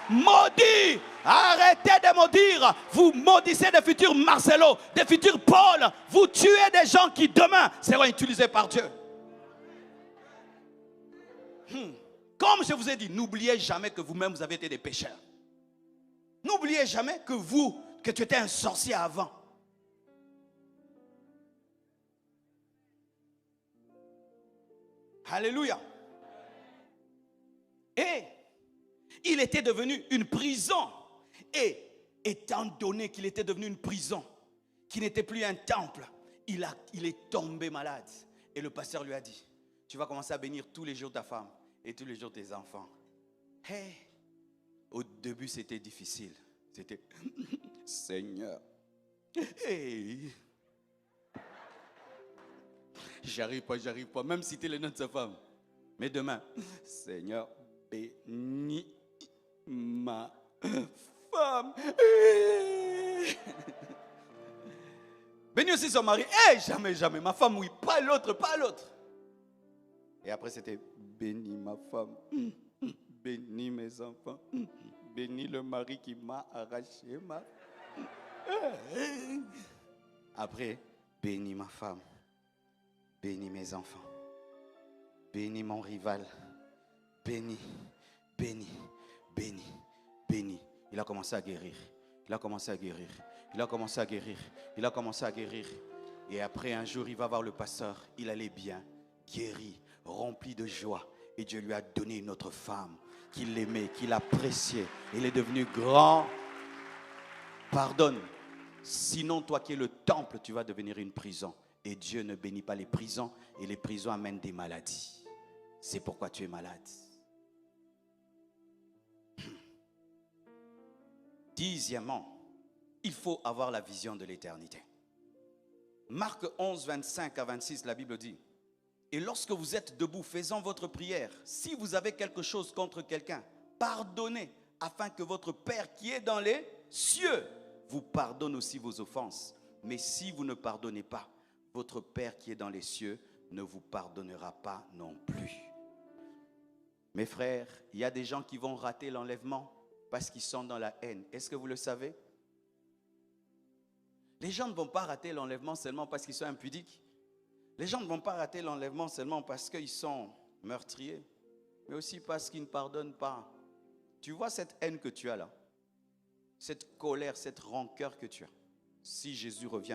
maudit. Arrêtez de maudire. Vous maudissez des futurs Marcelo, des futurs Paul. Vous tuez des gens qui demain seront utilisés par Dieu. Comme je vous ai dit, n'oubliez jamais que vous-même vous avez été des pécheurs. N'oubliez jamais que tu étais un sorcier avant. Alléluia. Et il était devenu une prison. Et étant donné qu'il était devenu une prison, qui n'était plus un temple, il est tombé malade. Et le pasteur lui a dit, tu vas commencer à bénir tous les jours ta femme et tous les jours tes enfants. Hey. Au début, c'était difficile. C'était, Seigneur, hey. J'arrive pas, même citer le nom de sa femme. Mais demain, Seigneur, bénis ma femme. Bénis aussi son mari. Hey, jamais, ma femme, oui, pas l'autre. Et après, c'était, bénis ma femme, bénis mes enfants, bénis le mari qui m'a arraché ma... Après, bénis ma femme. Bénis mes enfants. Bénis mon rival. Bénis. Il a commencé à guérir. Et après un jour, il va voir le pasteur. Il allait bien, guéri, rempli de joie. Et Dieu lui a donné une autre femme qu'il aimait, qu'il appréciait. Il est devenu grand. Pardonne. Sinon, toi qui es le temple, tu vas devenir une prison. Et Dieu ne bénit pas les prisons. Et les prisons amènent des maladies. C'est pourquoi tu es malade. 10e, il faut avoir la vision de l'éternité. Marc 11, 25 à 26, la Bible dit, et lorsque vous êtes debout, faisant votre prière, si vous avez quelque chose contre quelqu'un, pardonnez, afin que votre Père qui est dans les cieux vous pardonne aussi vos offenses. Mais si vous ne pardonnez pas, votre Père qui est dans les cieux ne vous pardonnera pas non plus. Mes frères, il y a des gens qui vont rater l'enlèvement parce qu'ils sont dans la haine. Est-ce que vous le savez? Les gens ne vont pas rater l'enlèvement seulement parce qu'ils sont impudiques. Les gens ne vont pas rater l'enlèvement seulement parce qu'ils sont meurtriers, mais aussi parce qu'ils ne pardonnent pas. Tu vois cette haine que tu as là, cette colère, cette rancœur que tu as. Si Jésus revient